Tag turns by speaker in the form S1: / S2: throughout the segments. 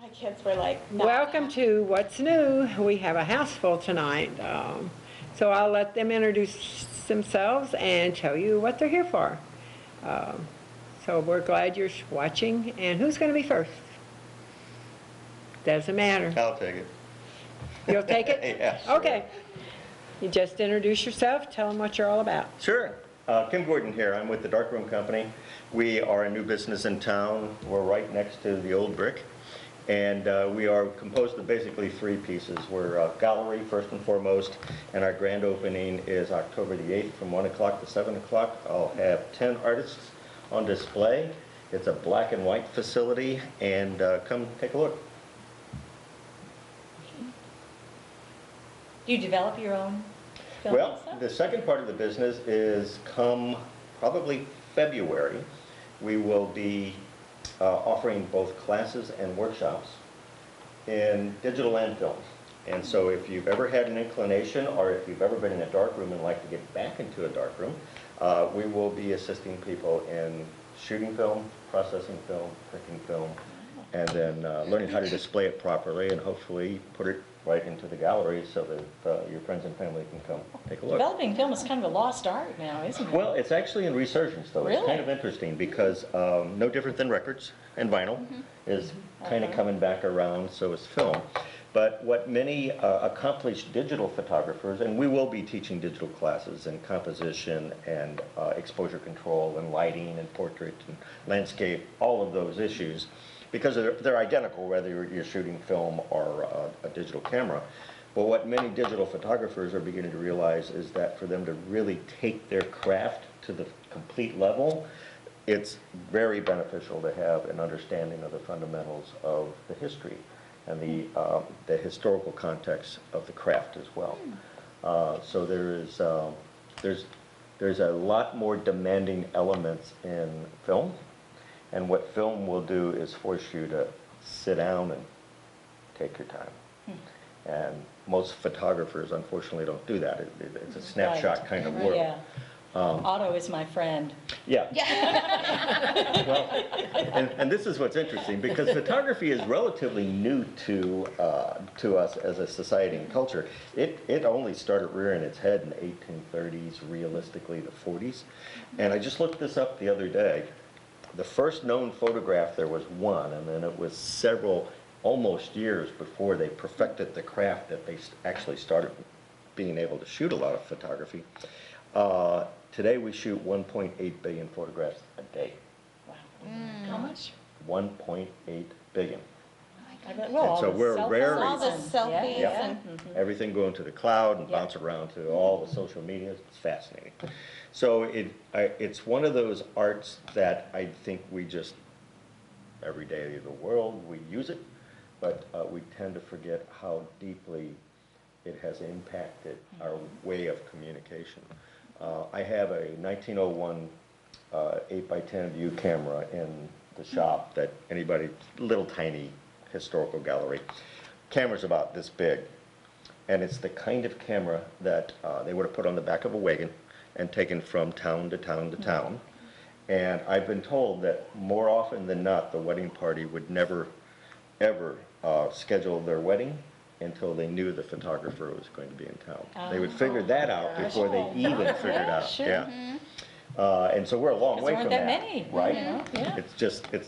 S1: My kids were like, not
S2: Welcome to What's New. We have a house full tonight. So I'll let them introduce themselves and tell you what they're here for. So we're glad you're watching. And who's going to be first? Doesn't matter.
S3: I'll take it.
S2: You'll take it?
S3: Yeah, sure.
S2: Okay. You just introduce yourself, tell them what you're all about.
S3: Sure. Kim Gordon here. I'm with the Darkroom Company. We are a new business in town. We're right next to the Old Brick. And we are composed of basically three pieces. We're a gallery, first and foremost, and our grand opening is October the 8th from 1 o'clock to 7 o'clock. I'll have 10 artists on display. It's a black and white facility, and come take a look.
S4: Do you develop your own film
S3: Well,
S4: and stuff?
S3: the second part of the business is come probably February, we will be offering both classes and workshops in digital and film. And so if you've ever had an inclination, or if you've ever been in a darkroom and like to get back into a darkroom, we will be assisting people in shooting film, processing film, printing film, and then learning how to display it properly and hopefully put it right into the gallery so that your friends and family can come take a look.
S4: Developing film is kind of a lost art now, isn't it?
S3: Well, it's actually in resurgence, though. It's
S4: Really?
S3: kind of interesting because no different than records and vinyl is kind of coming back around, so is film. But what many accomplished digital photographers, and we will be teaching digital classes in composition and exposure control and lighting and portrait and landscape, all of those issues, because they're identical whether you're shooting film or a digital camera. But what many digital photographers are beginning to realize is that for them to really take their craft to the complete level, it's very beneficial to have an understanding of the fundamentals of the history and the historical context of the craft as well. So there's a lot more demanding elements in film. And what film will do is force you to sit down and take your time. And most photographers, unfortunately, don't do that. It's a snapshot
S4: Right.
S3: kind of world.
S4: Yeah. Otto is my friend.
S3: Yeah. Well, and this is what's interesting, because photography is relatively new to us as a society and culture. It only started rearing its head in the 1830s, realistically the 40s. And I just looked this up the other day. The first known photograph, there was one, and then it was several, almost years before they perfected the craft that they actually started being able to shoot a lot of photography. Today we shoot 1.8 billion photographs a day.
S4: Wow. How much?
S3: 1.8 billion.
S4: I bet, well, all
S3: so
S4: the
S3: we're
S4: selfies
S3: rare.
S1: all the
S4: and-
S1: selfies
S4: yeah.
S1: and
S3: Everything going to the cloud and
S4: Yeah.
S3: bounce around to all the social media. It's fascinating. So it's one of those arts that I think we just, every day of the world, we use it, but we tend to forget how deeply it has impacted our way of communication. I have a 1901 8x10 view camera in the shop that anybody, little tiny historical gallery. Camera's about this big, and it's the kind of camera that they would have put on the back of a wagon and taken from town to town to town. And I've been told that more often than not, the wedding party would never, ever schedule their wedding until they knew the photographer was going to be in town. They would figure that out before they even figured out.
S4: Sure.
S3: Yeah. And so we're a long
S4: Because
S3: way
S4: there
S3: from
S4: aren't
S3: that,
S4: that many,
S3: right?
S4: you know, yeah.
S3: It's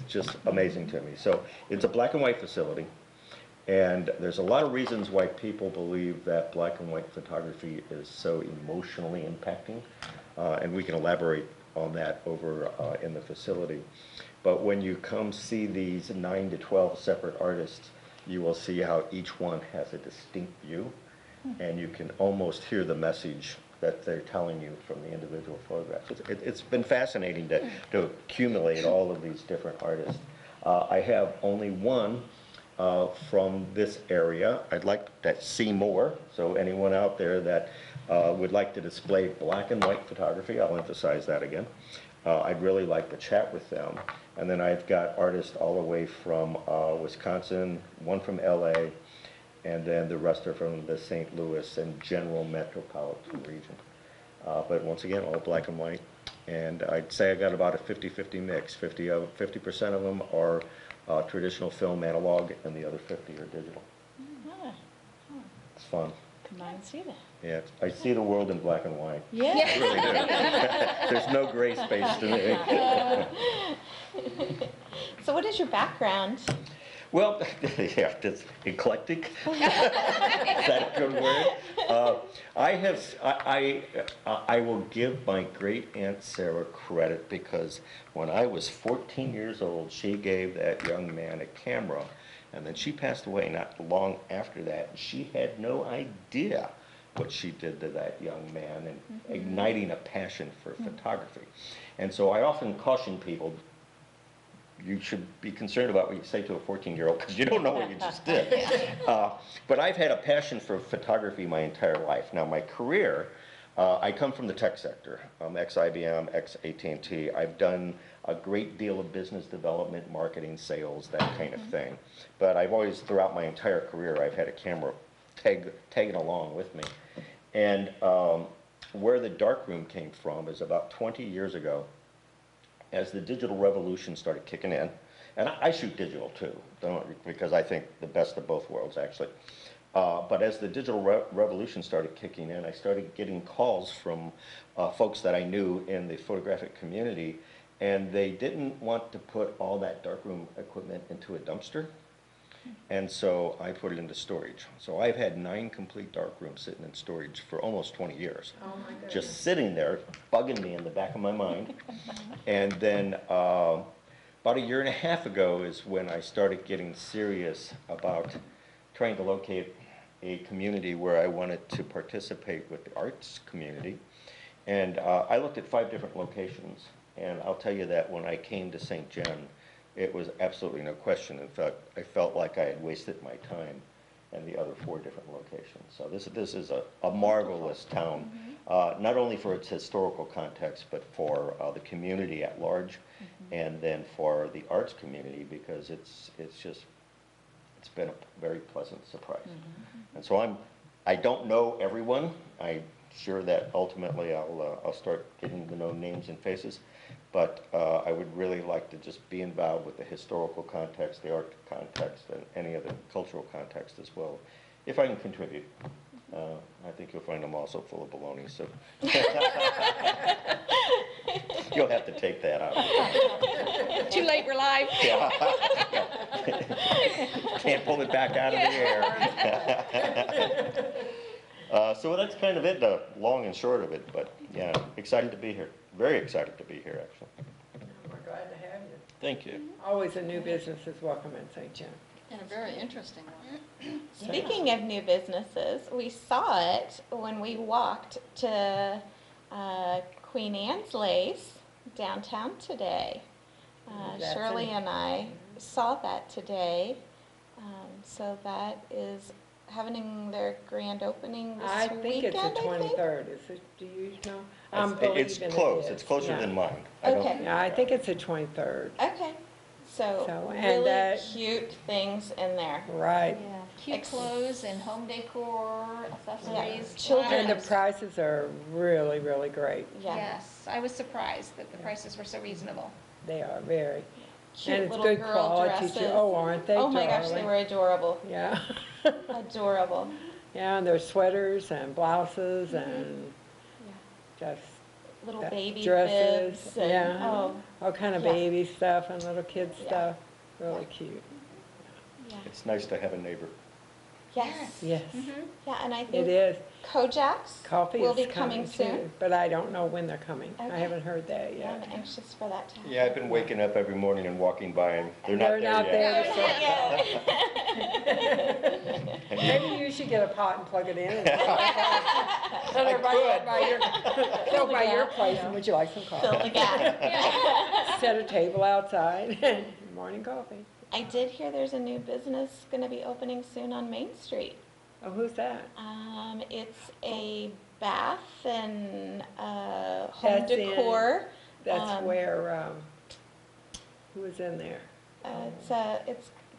S3: just amazing to me. So it's a black and white facility, and there's a lot of reasons why people believe that black and white photography is so emotionally impacting, and we can elaborate on that over in the facility. But when you come see these 9 to 12 separate artists, you will see how each one has a distinct view, and you can almost hear the message that they're telling you from the individual photographs. It's been fascinating to accumulate all of these different artists. I have only one from this area. I'd like to see more, so anyone out there that would like to display black and white photography, I'll emphasize that again. I'd really like to chat with them. And then I've got artists all the way from Wisconsin, one from LA, and then the rest are from the St. Louis and general metropolitan region. But once again, all black and white. And I'd say I got about a 50-50 mix. 50% of them are traditional film analog, and the other 50 are digital.
S4: Ah,
S3: It's fun.
S4: come on and see that.
S3: Yeah, I see the world in black and white.
S4: Yeah.
S3: I really do. There's no gray space to me.
S1: So what is your background?
S3: Well, yeah, that's eclectic. Is that a good word? I will give my great Aunt Sarah credit because when I was 14 years old, she gave that young man a camera, and then she passed away not long after that. She had no idea what she did to that young man and igniting a passion for photography. And so I often caution people, you should be concerned about what you say to a 14-year-old because you don't know what you just did. But I've had a passion for photography my entire life. Now, my career, I come from the tech sector. I'm ex-IBM, ex-AT&T. I've done a great deal of business development, marketing, sales, that kind of thing. But I've always, throughout my entire career, I've had a camera tagging along with me. And where the darkroom came from is about 20 years ago, as the digital revolution started kicking in, and I shoot digital too, because I think the best of both worlds, actually. But as the digital revolution started kicking in, I started getting calls from folks that I knew in the photographic community, and they didn't want to put all that darkroom equipment into a dumpster. And so I put it into storage. So I've had 9 complete darkrooms sitting in storage for almost 20 years.
S2: Oh, my goodness.
S3: Just sitting there, bugging me in the back of my mind. And then about a year and a half ago is when I started getting serious about trying to locate a community where I wanted to participate with the arts community. And I looked at 5 different locations. And I'll tell you that when I came to St. John, it was absolutely no question. In fact, I felt like I had wasted my time in the other 4 different locations. So this is a marvelous town, not only for its historical context, but for the community at large, and then for the arts community, because it's been a very pleasant surprise. And so I don't know everyone. I'm sure that ultimately I'll start getting to know names and faces. But I would really like to just be involved with the historical context, the art context, and any other cultural context as well, if I can contribute. I think you'll find them also full of baloney, so. You'll have to take that out.
S1: Too late, we're live.
S3: Yeah. Can't pull it back out of the air. So that's kind of it, the long and short of it, but yeah, excited to be here. Very excited to be here, actually.
S2: We're glad to have you.
S3: Thank you.
S2: Always a new business is welcome in St. John.
S5: And a very interesting one.
S1: Speaking of new businesses, we saw it when we walked to Queen Anne's Lace downtown today.
S2: That's
S1: Shirley
S2: it.
S1: and I saw that today. So that is having their grand opening this
S2: I think it's the
S1: weekend, I think?
S2: 23rd, is it, do you know?
S3: It's
S2: believing it
S3: close,
S2: is,
S3: it's closer
S2: yeah.
S3: than mine. I don't-
S1: Okay.
S2: Yeah, I think it's the 23rd,
S1: Okay, so
S2: So, and
S1: really
S2: that-
S1: cute things in there.
S2: right.
S5: Yeah, cute
S1: Ex-
S5: clothes and home decor, accessories.
S1: Children-
S2: And the
S5: flowers.
S2: prices are really, really great.
S1: Yeah,
S5: Yes, I was surprised that the prices were so reasonable.
S2: They are very,
S1: cute
S2: and it's
S1: little
S2: good
S1: girl
S2: quality
S1: dresses.
S2: too. Oh, aren't they
S1: Oh my gosh, they
S2: darling?
S1: were adorable,
S2: Yeah.
S1: adorable.
S2: Yeah, and there's sweaters and blouses
S1: Mm-hmm.
S2: and just
S1: Little
S2: that-
S1: baby
S2: dresses,
S1: bibs and,
S2: yeah.
S1: oh,
S2: all kind of
S1: Yeah.
S2: baby stuff and little kid
S1: Yeah.
S2: stuff. Really cute.
S1: yeah.
S3: It's nice to have a neighbor.
S1: Yes.
S2: Yes,
S1: Yeah, and I
S2: it
S1: think
S2: is.
S1: Kojak's
S2: Coffee
S1: will
S2: is
S1: be coming
S2: coming
S1: soon.
S2: too, but I don't know when they're coming. I
S1: Okay.
S2: haven't heard that
S1: Yeah,
S2: yet.
S1: I'm anxious for that to happen.
S3: Yeah, I've been waking up every morning and walking by, and they're not there yet.
S2: Maybe you should get a pot and plug it in. And Let everybody
S3: could.
S2: go by your place, and would you like some
S1: Fill
S2: coffee?
S1: the gap.
S2: Set a table outside, and morning coffee.
S1: I did hear there's a new business gonna be opening soon on Main Street.
S2: Oh, who's that?
S1: It's a bath and home
S2: That's in-
S1: decor.
S2: That's where, who was in there?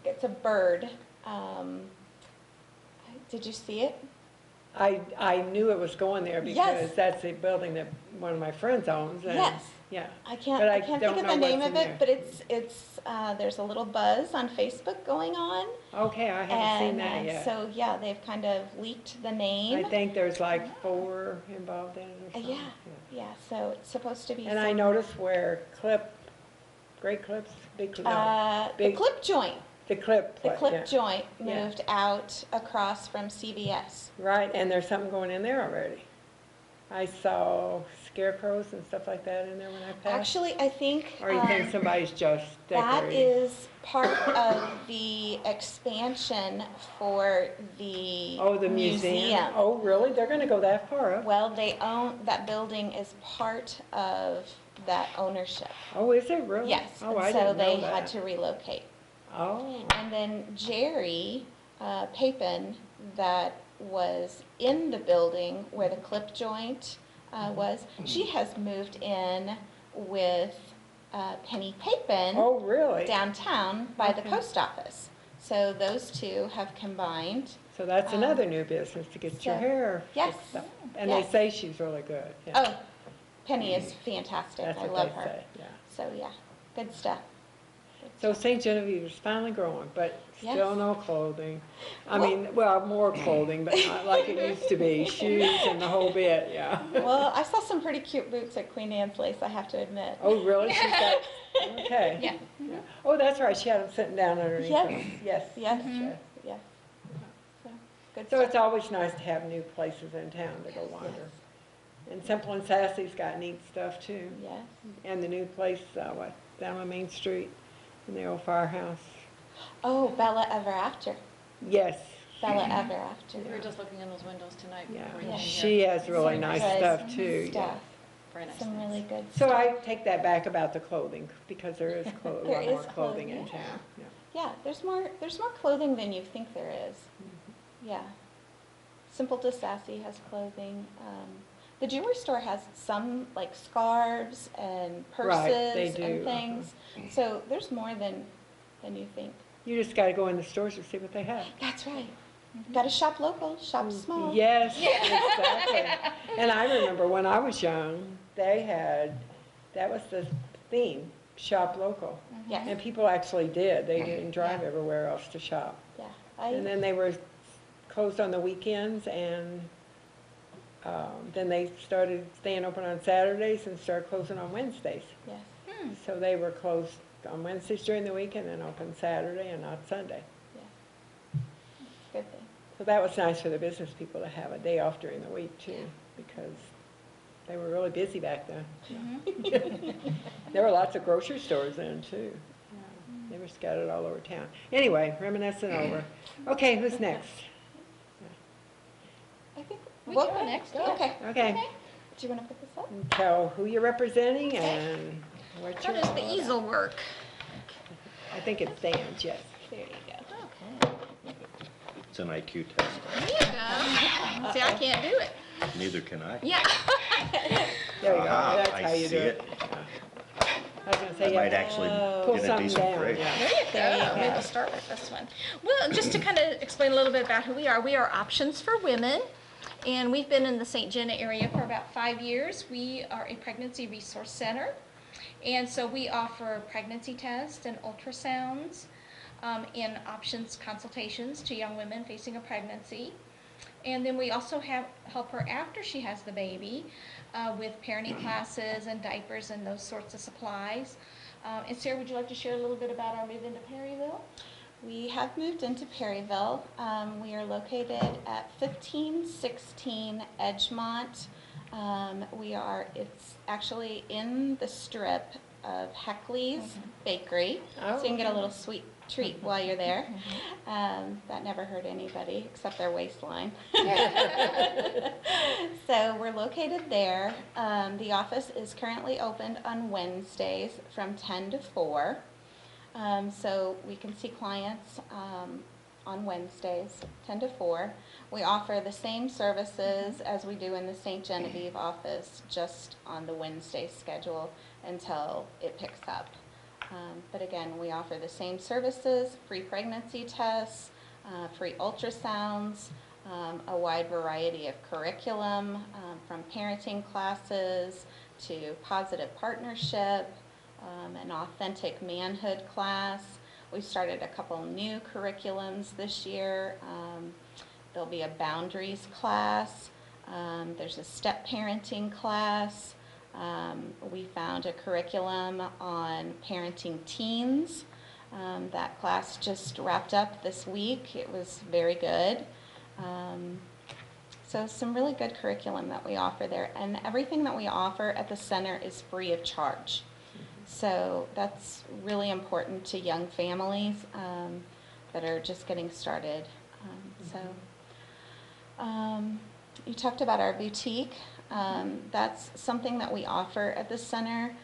S1: It's a bird. Did you see it?
S2: I knew it was going there because
S1: Yes.
S2: that's a building that one of my friends owns. And
S1: Yes.
S2: yeah.
S1: I can't,
S2: But
S1: I
S2: I
S1: can't
S2: don't
S1: think of
S2: know
S1: the name
S2: what's
S1: of
S2: in
S1: it,
S2: there.
S1: but there's a little buzz on Facebook going on.
S2: Okay, I haven't seen
S1: And
S2: that yet.
S1: so, yeah, they've kind of leaked the name.
S2: I think there's like 4 involved in it or something.
S1: Yeah, yeah, so it's supposed to be
S2: And I
S1: some,
S2: noticed where Great Clips,
S1: the
S2: big,
S1: clip joint,
S2: the clip
S1: the
S2: plate,
S1: clip
S2: yeah.
S1: joint
S2: Yeah.
S1: moved out across from CVS.
S2: Right, and there's something going in there already. I saw scarecrows and stuff like that in there when I passed.
S1: Actually, I think,
S2: Or you think somebody's just
S1: that
S2: decorating?
S1: is part of the expansion for the
S2: Oh, the museum? Oh, really? They're gonna go that far up?
S1: Well, that building is part of that ownership.
S2: Oh, is it really?
S1: Yes,
S2: Oh,
S1: and
S2: I
S1: so
S2: didn't know
S1: they had
S2: that.
S1: to relocate.
S2: Oh,
S1: And then Jerry Papin, that was in the building where the clip joint was, she has moved in with Penny Papin
S2: oh, really?
S1: downtown by the
S2: Okay.
S1: post office. So those two have combined.
S2: So that's another new business to get your
S1: so-
S2: hair
S1: yes,
S2: fixed up. And
S1: yes.
S2: they say she's really good. Yeah.
S1: Oh, Penny is fantastic.
S2: That's
S1: I
S2: what
S1: love
S2: they
S1: her.
S2: say, yeah.
S1: So, yeah, good stuff.
S2: So St. Genevieve is finally growing, but
S1: Yes.
S2: still no clothing. I
S1: Well-
S2: mean, well, more clothing, but not like it used to be, shoes and the whole bit, yeah.
S1: Well, I saw some pretty cute boots at Queen Anne's Lace, I have to admit.
S2: Oh, really? She's got, okay.
S5: Yeah.
S2: Oh, that's right, she had them sitting down underneath
S1: Yes.
S2: them. Yes.
S1: Yes,
S2: yes.
S1: yes. So, good
S2: So
S1: stuff.
S2: it's always nice to have new places in town to go wander. And Simple and Sassy's got neat stuff too.
S1: Yes.
S2: And the new place, down on Main Street, in the old firehouse.
S1: Oh, Bella Ever After.
S2: Yes,
S1: Bella Ever After.
S6: We were just looking in those windows tonight
S2: yeah,
S6: before you came
S2: she
S6: here.
S2: has really
S1: Some
S2: nice
S1: good
S2: stuff too, yeah.
S1: stuff.
S6: Very nice
S1: Some
S6: things.
S1: really good
S2: So
S1: stuff.
S2: I take that back about the clothing, because there is a
S1: There
S2: lot more
S1: is
S2: clothing in
S1: clothing.
S2: town. Yeah.
S1: Yeah, there's more clothing than you think there is.
S2: Mm-hmm.
S1: Yeah. Simple to Sassy has clothing. The jewelry store has some like scarves and
S2: Right,
S1: purses
S2: they do,
S1: and things. So there's more than you think.
S2: You just gotta go in the stores and see what they have.
S1: That's right. Got to shop local, shop small.
S2: Yes, exactly. And I remember when I was young, that was the theme, shop local.
S1: Yes.
S2: And people actually did, they didn't drive everywhere else to shop.
S1: Yeah.
S2: And then they were closed on the weekends, and then they started staying open on Saturdays and started closing on Wednesdays.
S1: Yes.
S2: So they were closed on Wednesdays during the week and then open Saturday and not Sunday.
S1: Yeah. Good thing.
S2: So that was nice for the business people to have a day off during the week too, because they were really busy back then. There were lots of grocery stores then too. They were scattered all over town. Anyway, reminiscing over. Okay, who's next?
S1: I think
S5: We
S1: we'll
S5: can go next, yeah.
S1: Okay.
S2: Okay,
S1: Do you want to put this up?
S2: tell who you're representing and what
S5: How
S2: you're
S5: does the
S2: all about.
S5: easel work?
S2: I think it stands, yes.
S1: There you go.
S3: It's an IQ test.
S5: There you go. See, I can't do it.
S3: Neither can I.
S5: Yeah.
S2: There you go,
S3: Ah,
S2: that's
S3: I
S2: how you do
S3: see
S2: it.
S3: it.
S2: Yeah. I was gonna
S3: I
S2: say,
S3: might
S2: yeah,
S3: actually
S2: pull
S3: get a
S2: something
S3: decent
S2: down,
S3: grade.
S2: yeah.
S5: There you
S1: There you
S5: go.
S1: go.
S5: Maybe we'll start with this one. Well, just to kind of explain a little bit about who we are. We are Options for Women, and we've been in the St. Jenna area for about 5 years. We are a pregnancy resource center, and so we offer pregnancy tests and ultrasounds and options consultations to young women facing a pregnancy. And then we also help her after she has the baby with parenting classes and diapers and those sorts of supplies. And Sarah, would you like to share a little bit about our move into Perryville?
S1: We have moved into Perryville. We are located at 1516 Edgemont. It's actually in the strip of Heckley's Bakery, so you can get a little sweet treat while you're there. That never hurt anybody except their waistline. So we're located there. The office is currently opened on Wednesdays from 10 to 4. So we can see clients on Wednesdays, 10 to 4. We offer the same services as we do in the St. Genevieve office, just on the Wednesday schedule until it picks up. But again, we offer the same services, free pregnancy tests, free ultrasounds, a wide variety of curriculum, from parenting classes to positive partnership, an authentic manhood class. We started a couple new curriculums this year. There'll be a boundaries class. There's a step parenting class. We found a curriculum on parenting teens. That class just wrapped up this week. It was very good. So some really good curriculum that we offer there. And everything that we offer at the center is free of charge. So that's really important to young families that are just getting started. You talked about our boutique. That's something that we offer at the center.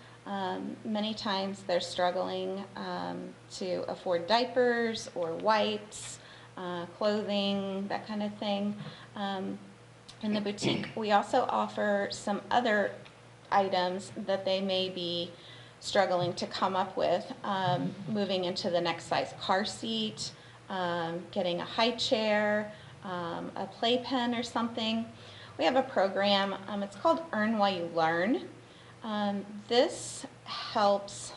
S1: Many times they're struggling to afford diapers or wipes, clothing, that kind of thing. In the boutique, we also offer some other items that they may be struggling to come up with, moving into the next size car seat, getting a high chair, a playpen or something. We have a program, it's called Earn While You Learn. This helps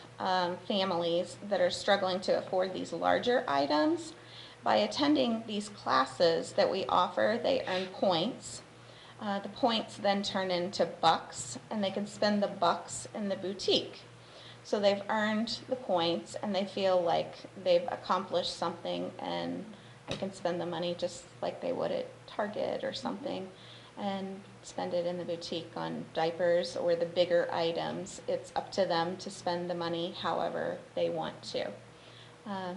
S1: families that are struggling to afford these larger items. By attending these classes that we offer, they earn points. The points then turn into bucks, and they can spend the bucks in the boutique. So they've earned the points, and they feel like they've accomplished something, and they can spend the money just like they would at Target or something, and spend it in the boutique on diapers or the bigger items. It's up to them to spend the money however they want to.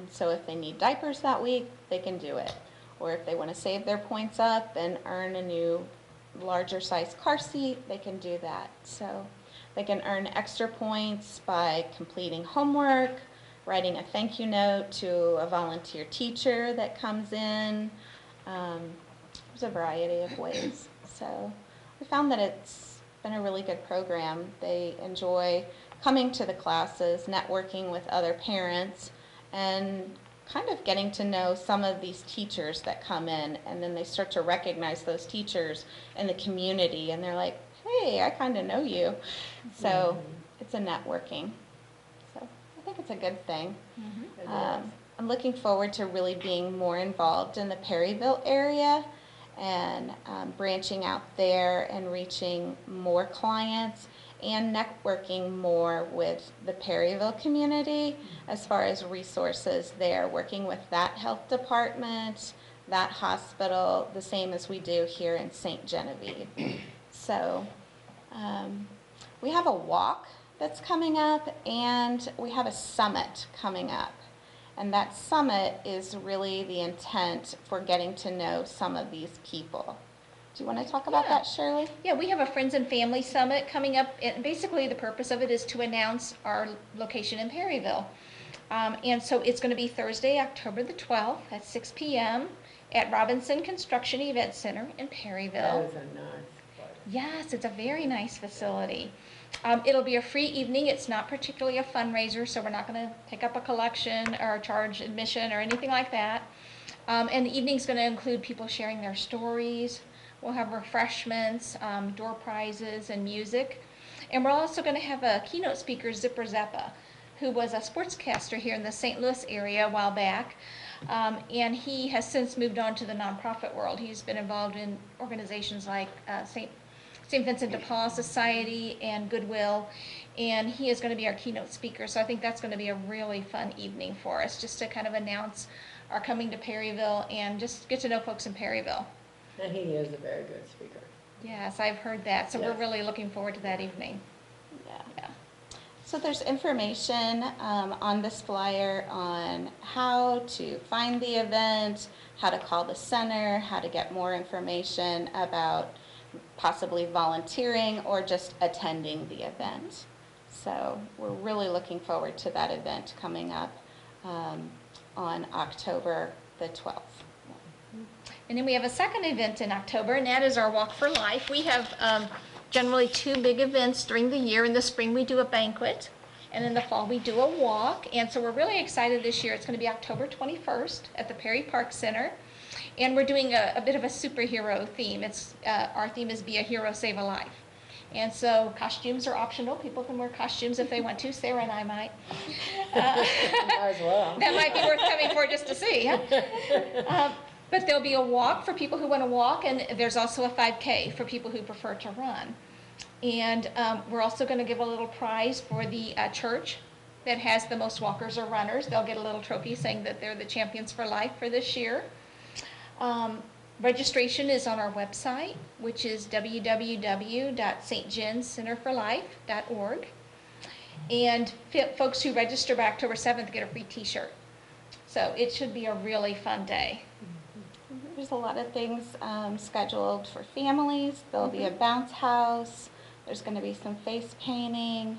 S1: So if they need diapers that week, they can do it. Or if they want to save their points up and earn a new larger size car seat, they can do that. So they can earn extra points by completing homework, writing a thank you note to a volunteer teacher that comes in. There's a variety of ways. So we found that it's been a really good program. They enjoy coming to the classes, networking with other parents, and kind of getting to know some of these teachers that come in, and then they start to recognize those teachers in the community, and they're like, hey, I kind of know you. So it's a networking. So I think it's a good thing. I'm looking forward to really being more involved in the Perryville area and branching out there and reaching more clients and networking more with the Perryville community as far as resources there, working with that health department, that hospital, the same as we do here in St. Genevieve. So we have a walk that's coming up, and we have a summit coming up. And that summit is really the intent for getting to know some of these people. Do you want to talk about that, Shirley?
S5: Yeah, we have a Friends and Family Summit coming up, and basically the purpose of it is to announce our location in Perryville. And so it's going to be Thursday, October the 12th at 6 p.m. at Robinson Construction Event Center in Perryville.
S2: That is a nice place.
S5: Yes, it's a very nice facility. It'll be a free evening. It's not particularly a fundraiser, so we're not going to pick up a collection or charge admission or anything like that. And the evening's going to include people sharing their stories. We'll have refreshments, door prizes, and music. And we're also going to have a keynote speaker, Zipper Zeppa, who was a sportscaster here in the St. Louis area a while back. And he has since moved on to the nonprofit world. He's been involved in organizations like St. Vincent de Paul Society and Goodwill. And he is going to be our keynote speaker. So I think that's going to be a really fun evening for us, just to kind of announce our coming to Perryville and just get to know folks in Perryville.
S2: And he is a very good speaker.
S5: Yes, I've heard that. So
S2: Yes.
S5: we're really looking forward to that evening.
S1: Yeah. So there's information on this flyer on how to find the event, how to call the center, how to get more information about possibly volunteering or just attending the event. So we're really looking forward to that event coming up on October the 12th.
S5: And then we have a second event in October, and that is our Walk for Life. We have generally two big events during the year. In the spring, we do a banquet, and in the fall, we do a walk. And so we're really excited this year. It's going to be October 21st at the Perry Park Center. And we're doing a bit of a superhero theme. Our theme is Be a Hero, Save a Life. And so costumes are optional. People can wear costumes if they want to. Sarah and I might.
S2: Might as well.
S5: That might be worth coming for just to see. Huh? But there'll be a walk for people who want to walk, and there's also a 5K for people who prefer to run. And we're also going to give a little prize for the church that has the most walkers or runners. They'll get a little trophy saying that they're the champions for life for this year. Registration is on our website, which is www.stjenscenterforlife.org. And folks who register by October 7th get a free t-shirt. So it should be a really fun day.
S1: There's a lot of things scheduled for families. There'll be a bounce house. There's going to be some face painting.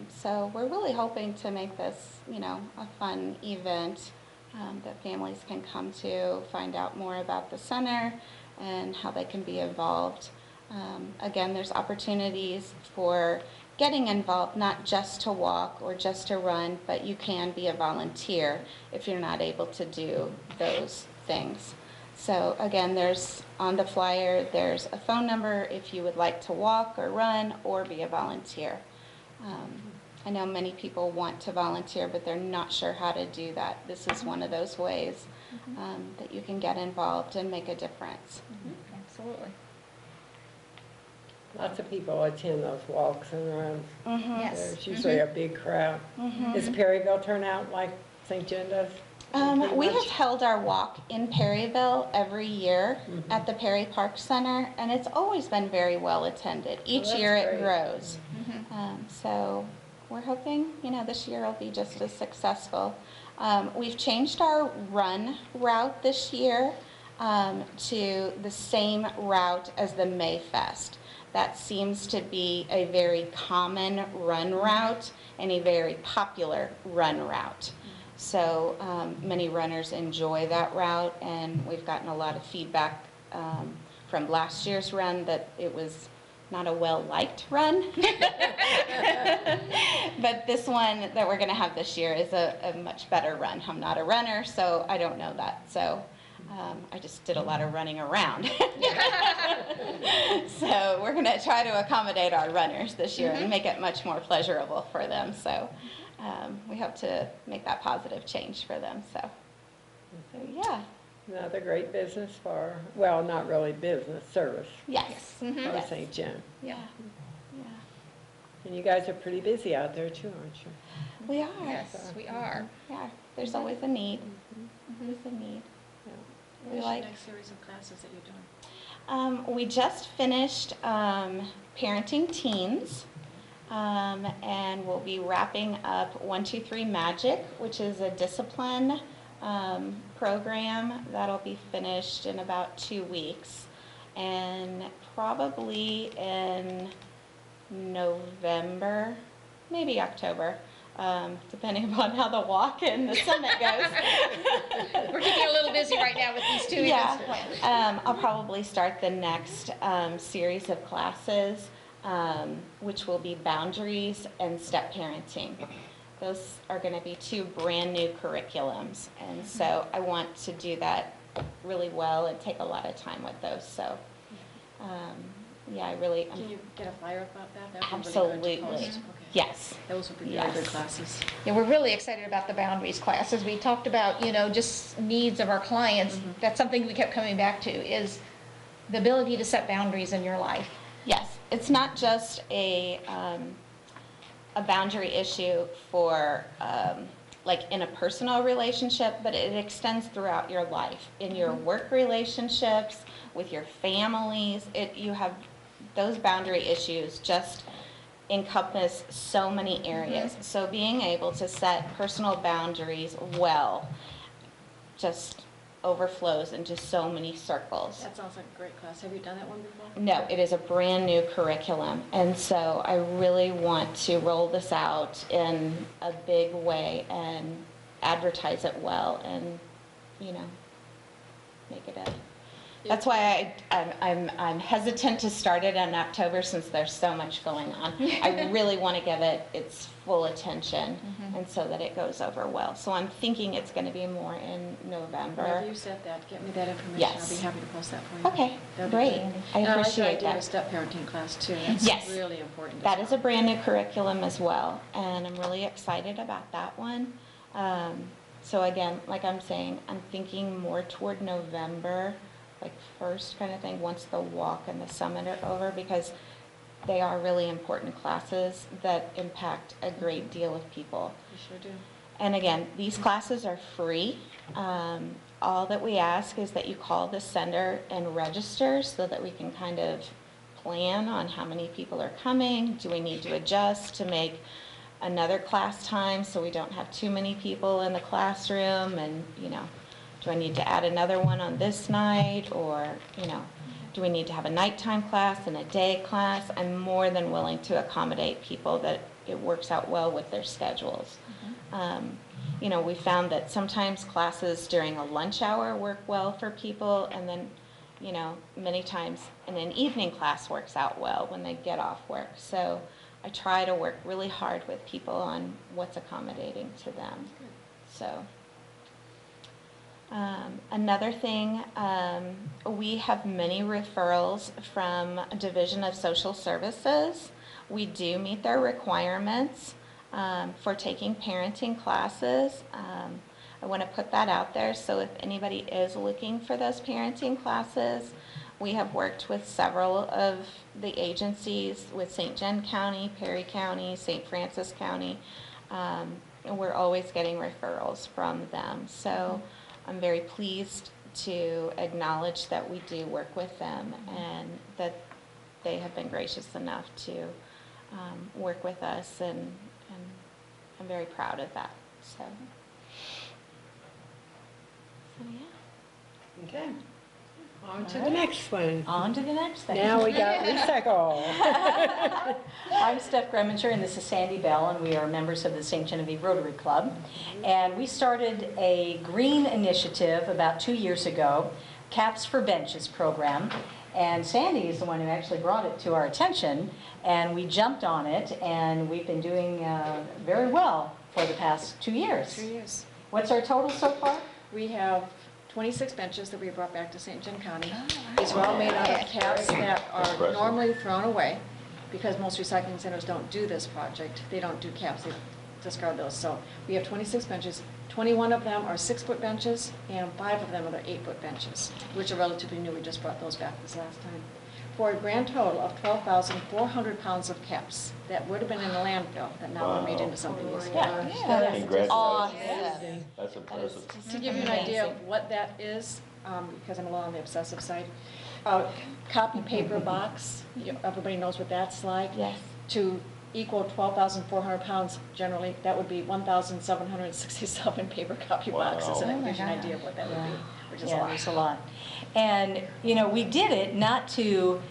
S1: So we're really hoping to make this, a fun event that families can come to, find out more about the center and how they can be involved. Again, there's opportunities for getting involved, not just to walk or just to run, but you can be a volunteer if you're not able to do those things. So again, there's on the flyer, there's a phone number if you would like to walk or run or be a volunteer. I know many people want to volunteer, but they're not sure how to do that. This is one of those ways that you can get involved and make a difference.
S5: Absolutely.
S2: Lots of people attend those walks and runs.
S5: Yes.
S2: There's usually a big crowd. Does Perryville turn out like St. John does? Pretty
S1: We
S2: much?
S1: have held our walk in Perryville every year at the Perry Park Center, and it's always been very well attended. Each
S2: that's
S1: year it
S2: great.
S1: grows. So we're hoping, this year will be just as successful. We've changed our run route this year to the same route as the Mayfest. That seems to be a very common run route and a very popular run route. So many runners enjoy that route, and we've gotten a lot of feedback from last year's run that it was not a well-liked run. But this one that we're going to have this year is a much better run. I'm not a runner, so I don't know that. So I just did a lot of running around. So we're going to try to accommodate our runners this year and make it much more pleasurable for them. So we hope to make that positive change for them. So yeah.
S2: Another great business for, well, not really business, service
S1: Yes.
S2: for
S1: Yes.
S2: St. John.
S1: Yeah. Yeah.
S2: And you guys are pretty busy out there too, aren't you?
S1: We are.
S5: Yes, we are.
S1: Yeah. There's always a need. Always a need. We
S6: What's
S1: like.
S6: your next series of classes that you're doing?
S1: We just finished parenting teens, and we'll be wrapping up 1, 2, 3 Magic, which is a discipline program that'll be finished in about 2 weeks, and probably in November, maybe October, depending upon how the walk and the summit goes.
S5: We're keeping a little busy right now with these two
S1: Yeah,
S5: events planned.
S1: I'll probably start the next series of classes, which will be boundaries and step parenting. Those are going to be 2 brand new curriculums, and so I want to do that really well and take a lot of time with those. So, yeah, I really,
S6: Can you get a flyer about that? That would be
S1: absolutely,
S6: really good to post. Okay.
S1: yes.
S6: Those would be very
S1: Yes.
S6: good classes.
S5: Yeah, we're really excited about the boundaries classes. We talked about, just needs of our clients. That's something we kept coming back to, is the ability to set boundaries in your life.
S1: Yes, it's not just a boundary issue for like in a personal relationship, but it extends throughout your life, in your work relationships, with your families. You have those boundary issues just encompass so many areas. So being able to set personal boundaries well just overflows into so many circles.
S6: That sounds like a great class. Have you done that one before?
S1: No, it is a brand new curriculum, and so I really want to roll this out in a big way and advertise it well and, make it a That's why I'm hesitant to start it in October since there's so much going on. I really want to give it its full attention and so that it goes over well. So I'm thinking it's going to be more in November.
S6: Whenever you said that, get me that information.
S1: Yes.
S6: I'll be happy to post that for you.
S1: Okay,
S6: That'd be
S1: great.
S6: good.
S1: I
S6: And
S1: appreciate
S6: like the idea of
S1: that.
S6: a step parenting class too. That's
S1: Yes.
S6: really important.
S1: That is a brand new curriculum as well, and I'm really excited about that one. So again, like I'm saying, I'm thinking more toward November, like first kind of thing, once the walk and the summit are over, because they are really important classes that impact a great deal of people.
S6: You sure do.
S1: And again, these classes are free. All that we ask is that you call the center and register so that we can kind of plan on how many people are coming. Do we need to adjust to make another class time so we don't have too many people in the classroom? And, do I need to add another one on this night? Or, do we need to have a nighttime class and a day class? I'm more than willing to accommodate people that it works out well with their schedules. We found that sometimes classes during a lunch hour work well for people, and then, many times an evening class works out well when they get off work. So I try to work really hard with people on what's accommodating to them. So another thing, we have many referrals from Division of Social Services. We do meet their requirements for taking parenting classes. I want to put that out there, so if anybody is looking for those parenting classes, we have worked with several of the agencies, with St. John County, Perry County, St. Francis County. And we're always getting referrals from them. So I'm very pleased to acknowledge that we do work with them and that they have been gracious enough to work with us, and I'm very proud of that. So yeah.
S2: Okay. On to the next one.
S4: On to the next thing.
S2: Now we got recycle.
S4: I'm Steph Greminger, and this is Sandy Bell, and we are members of the St. Genevieve Rotary Club. And we started a green initiative about 2 years ago, Caps for Benches program. And Sandy is the one who actually brought it to our attention, and we jumped on it, and we've been doing very well for the past 2 years.
S6: 2 years.
S4: What's our total so far?
S6: We have 26 benches that we brought back to St. John County. These are all made out of caps that are
S3: Impressive.
S6: normally thrown away, because most recycling centers don't do this project. They don't do caps, they discard those. So we have 26 benches. 21 of them are 6-foot benches, and 5 of them are 8-foot benches, which are relatively new. We just brought those back this last time. For a grand total of 12,400 pounds of caps that would have been in a landfill that now are made into something useful.
S4: Yeah.
S3: Congratulations.
S1: Awesome.
S3: That's impressive.
S6: To give you an idea of what that is, because I'm a little on the obsessive side, a copy paper box, everybody knows what that's like.
S1: Yes.
S6: To equal 12,400 pounds, generally, that would be 1,767 paper copy boxes. And
S3: Wow.
S6: that gives you an idea of what that would be, which is a
S4: Yeah,
S6: lot.
S4: there's a lot. And, we did it not to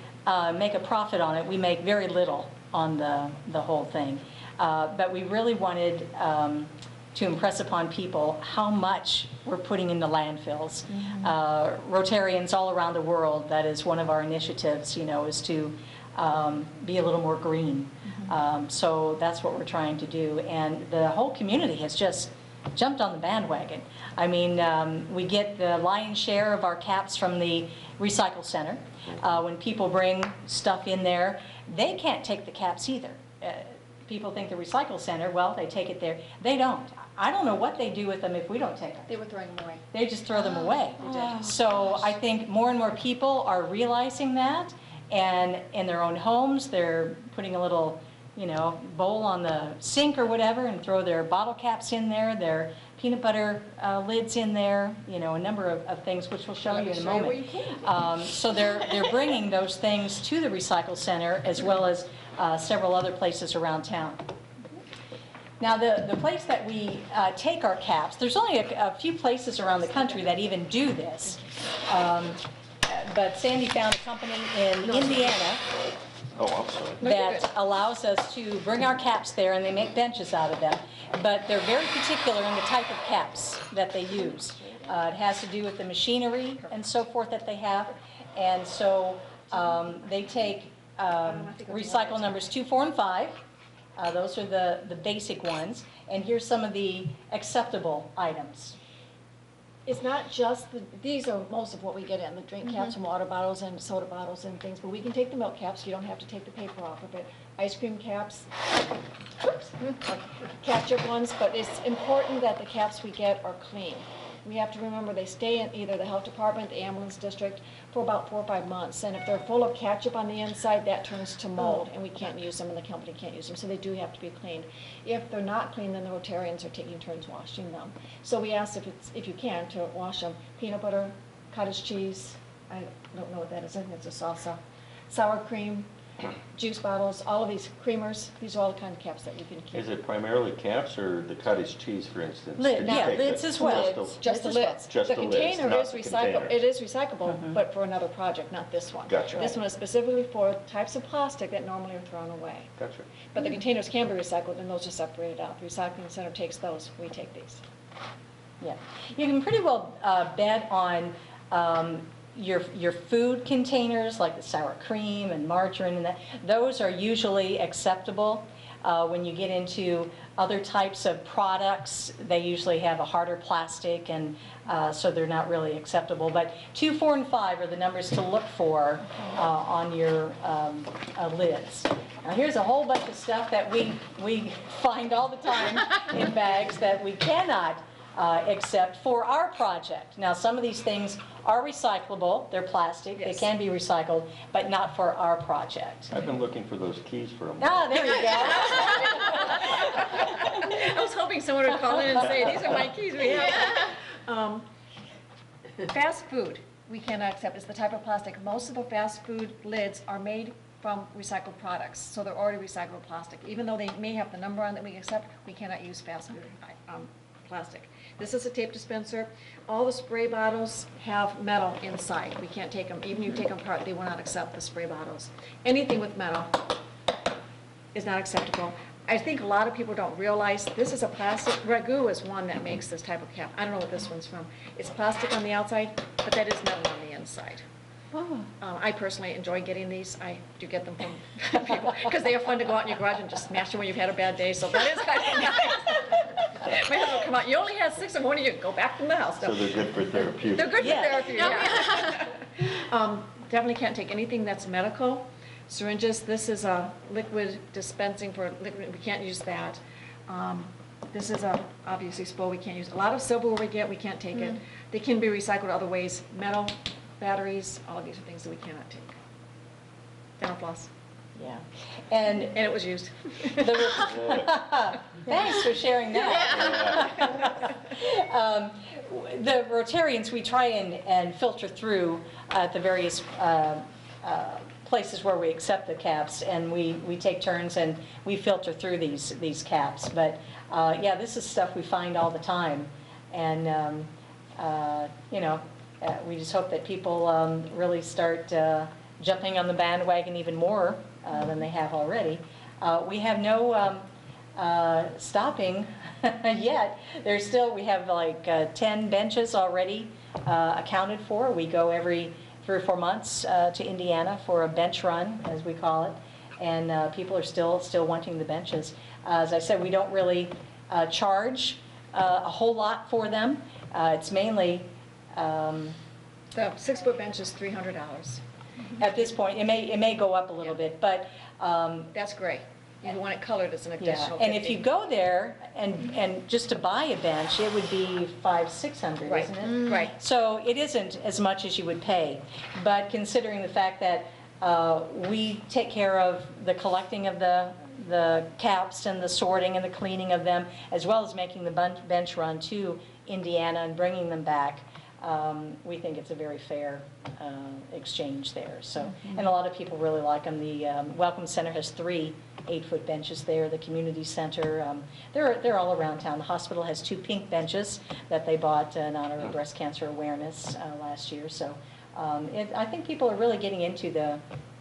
S4: make a profit on it. We make very little on the whole thing. But we really wanted to impress upon people how much we're putting into landfills. Rotarians all around the world, that is one of our initiatives, is to be a little more green. So that's what we're trying to do. And the whole community has just jumped on the bandwagon. I mean, we get the lion's share of our caps from the recycle center. When people bring stuff in there, they can't take the caps either. People think the recycle center, well, they take it there. They don't. I don't know what they do with them if we don't take them.
S6: They were throwing them away.
S4: They just throw them away.
S6: They did.
S4: So I think more and more people are realizing that, and in their own homes, they're putting a little, bowl on the sink or whatever and throw their bottle caps in there, their peanut butter lids in there, a number of things, which we'll show you in a moment. So they're bringing those things to the recycle center, as well as several other places around town. Now, the place that we take our caps, there's only a few places around the country that even do this. But Sandy found a company in Indiana
S3: Oh, I'm sorry.
S4: that allows us to bring our caps there, and they make benches out of them. But they're very particular in the type of caps that they use. It has to do with the machinery and so forth that they have. And so they take recycle numbers 2, 4, and 5. Those are the basic ones. And here's some of the acceptable items.
S6: It's not just, these are most of what we get in, the drink caps and water bottles and soda bottles and things, but we can take the milk caps, you don't have to take the paper off of it. Ice cream caps, ketchup ones, but it's important that the caps we get are clean. We have to remember they stay in either the health department, the ambulance district, for about 4 or 5 months. And if they're full of ketchup on the inside, that turns to mold, and we can't use them, and the company can't use them, so they do have to be cleaned. If they're not clean, then the Rotarians are taking turns washing them. So we asked if you can, to wash them. Peanut butter, cottage cheese, I don't know what that is, I think it's a salsa, sour cream, juice bottles, all of these creamers, these are all the kind of caps that you can keep.
S3: Is it primarily caps or the cottage cheese, for instance?
S4: Lid,
S3: Did you
S4: yeah,
S3: take
S4: lids
S3: the-
S4: as well.
S6: Just the
S4: Lids as well.
S6: lids.
S3: Just
S6: The
S3: the lids,
S6: container
S3: not
S6: is
S3: the
S6: recyclable,
S3: container.
S6: it is recyclable, but for another project, not this one.
S3: Gotcha.
S6: This one is specifically for types of plastic that normally are thrown away.
S3: Gotcha.
S6: But the containers can be recycled, and those are separated out. The recycling center takes those, we take these.
S4: Yeah, you can pretty well bet on your food containers, like the sour cream and margarine, and that. Those are usually acceptable. When you get into other types of products, they usually have a harder plastic, and so they're not really acceptable. But 2, 4, and 5 are the numbers to look for on your lids. Now here's a whole bunch of stuff that we find all the time in bags that we cannot except for our project. Now, some of these things are recyclable, they're plastic, they
S6: Yes.
S4: can be recycled, but not for our project.
S3: I've been looking for those keys for a month.
S4: Ah, there you go.
S6: I was hoping someone would call in and say, these are my keys we have. Fast food, we cannot accept. It's the type of plastic. Most of the fast food lids are made from recycled products, so they're already recycled plastic. Even though they may have the number on that we accept, we cannot use fast food plastic. This is a tape dispenser. All the spray bottles have metal inside. We can't take them, even if you take them apart, they will not accept the spray bottles. Anything with metal is not acceptable. I think a lot of people don't realize this is a plastic. Ragu is one that makes this type of cap. I don't know what this one's from. It's plastic on the outside, but that is metal on the inside. I personally enjoy getting these. I do get them from people because they are fun to go out in your garage and just smash them when you've had a bad day. So that is kind of nice. My husband will come out. You only had 6 of one of you. Go back in the house.
S3: So they're good for therapeutic.
S6: They're good for
S4: Yeah.
S6: therapy. Yeah. Definitely can't take anything that's medical. Syringes. This is a liquid dispensing for liquid. We can't use that. This is a obviously SPO. We can't use. A lot of silverware we get. We can't take it. They can be recycled other ways. Metal, batteries. All of these are things that we cannot take. Dental floss.
S4: Yeah.
S6: And it was used.
S4: Thanks for sharing that. The Rotarians, we try and filter through at the various places where we accept the caps, and we take turns and we filter through these caps. But yeah, this is stuff we find all the time, and you know, we just hope that people really start jumping on the bandwagon even more than they have already. We have no stopping yet. There's still, we have like 10 benches already accounted for. We go every 3 or 4 months to Indiana for a bench run, as we call it, and people are still wanting the benches. As I said, we don't really charge a whole lot for them. It's mainly
S6: The 6-foot bench is $300.
S4: at this point, it may go up a little bit, but
S6: That's gray. If you want it colored, it's an
S4: yeah.
S6: additional
S4: And if
S6: $50.
S4: you go there and just to buy a bench, it would be $500-600,
S6: Right.
S4: isn't it?
S6: Right.
S4: So it isn't as much as you would pay, but considering the fact that we take care of the collecting of the caps and the sorting and the cleaning of them, as well as making the bench run to Indiana and bringing them back, we think it's a very fair exchange there. So, and a lot of people really like them. The Welcome Center has 3 8-foot benches there. The community center, they're all around town. The hospital has 2 pink benches that they bought in honor of breast cancer awareness last year. So I think people are really getting into the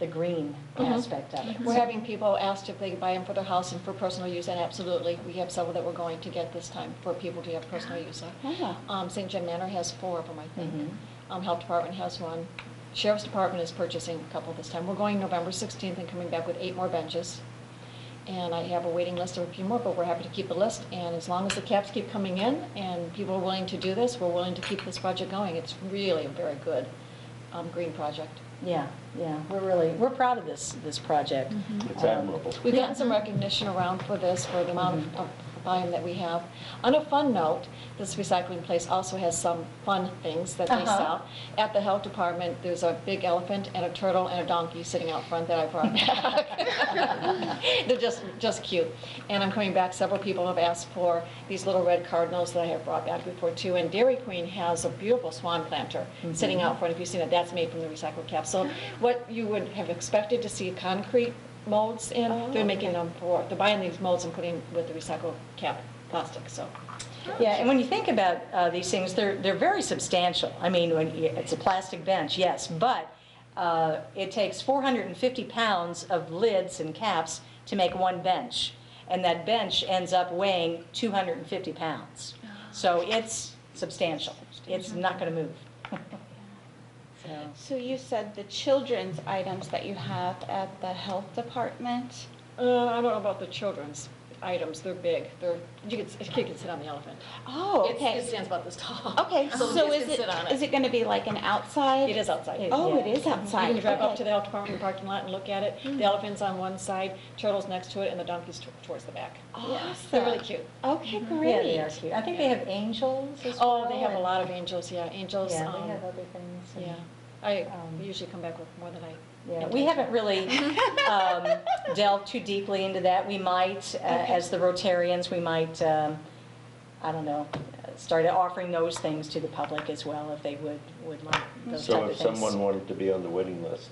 S4: green aspect of it.
S6: We're having people asked if they could buy them for their house and for personal use, and absolutely. We have several that we're going to get this time for people to have personal use of.
S1: Oh.
S6: St. John Manor has 4 of them, I think.
S4: Mhm.
S6: Health Department has 1. Sheriff's Department is purchasing a couple this time. We're going November 16th and coming back with 8 more benches. And I have a waiting list of a few more, but we're happy to keep the list. And as long as the caps keep coming in and people are willing to do this, we're willing to keep this project going. It's really a very good green project.
S4: Yeah, we're proud of this project.
S3: It's admirable.
S6: We've gotten some recognition around for this, for the amount of volume that we have. On a fun note, this recycling place also has some fun things that they sell. At the health department, there's a big elephant and a turtle and a donkey sitting out front that I brought back. They're just cute. And I'm coming back, several people have asked for these little red cardinals that I have brought back before too. And Dairy Queen has a beautiful swan planter sitting out front. If you've seen it, that's made from the recycled cap. So what you would have expected to see concrete molds in, they're making them they're buying these molds and putting with the recycled cap plastic, so.
S4: Yeah, and when you think about these things, they're very substantial. I mean, it's a plastic bench, yes, but it takes 450 pounds of lids and caps to make one bench, and that bench ends up weighing 250 pounds. So it's substantial. It's not going to move.
S1: So you said the children's items that you have at the health department?
S6: I don't know about the children's items, they're big. A kid can sit on the elephant.
S1: Oh, okay.
S6: It stands about this tall.
S1: Okay,
S6: So
S1: so
S6: kids
S1: is
S6: can sit on
S1: it going to be like an outside?
S6: It is outside.
S1: Oh,
S4: Yeah.
S1: it is outside.
S6: You can drive up
S1: Okay.
S6: to the health department parking lot and look at it. The elephant's on one side, turtle's next to it, and the donkey's towards the back.
S1: Awesome.
S6: They're really cute.
S1: Okay,
S4: Yeah,
S1: great.
S4: they are cute. I think they have angels as well.
S6: Oh, they have a lot of angels, yeah, angels.
S4: Yeah, they have other things. and-
S6: Yeah, I usually come back with more than I.
S4: Yeah, we haven't really delved too deeply into that. We might, as the Rotarians, we might, I don't know, start offering those things to the public as well if they would like those type
S7: So
S4: of
S7: if
S4: things.
S7: someone wanted to be on the waiting list,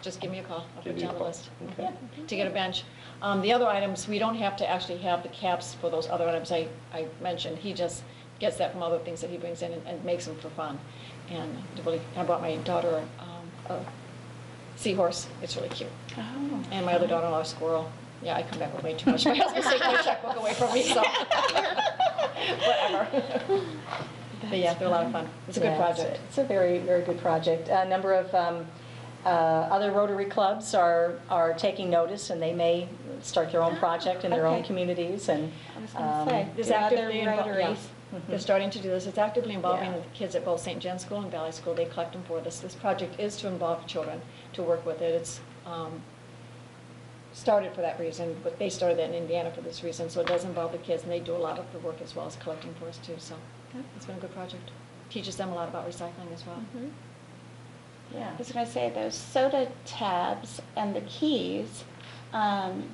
S6: Just give me a call, I'll
S7: Give
S6: put
S7: you
S6: you
S7: a
S6: on the
S7: call.
S6: list.
S7: Okay.
S6: To get a bench. The other items, we don't have to actually have the caps for those other items I mentioned. He just gets that from other things that he brings in and makes them for fun. And I brought my daughter a seahorse, it's really cute.
S1: Oh.
S6: And my other daughter-in-law, a squirrel. Yeah, I come back with way too much. My husband's taking my checkbook away from me, so. Whatever. But yeah, they're a lot of fun. It's a good
S4: Yeah,
S6: project.
S4: It's a very, very good project. A number of other Rotary clubs are taking notice, and they may start their own project in their own
S1: Okay.
S4: communities. And
S1: I was going to say,
S6: There's
S1: the other
S6: actively involved, yeah.
S1: Rotaries.
S6: They're starting to do this. It's actively involving
S4: Yeah.
S6: the kids at both St. Jen's School and Valley School. They collect them for this. This project is to involve children, to work with it. It's started for that reason, but they started that in Indiana for this reason. So it does involve the kids, and they do a lot of the work as well as collecting for us too. So it's been a good project. Teaches them a lot about recycling as well.
S4: yeah.
S1: I was going to say, those soda tabs and the keys,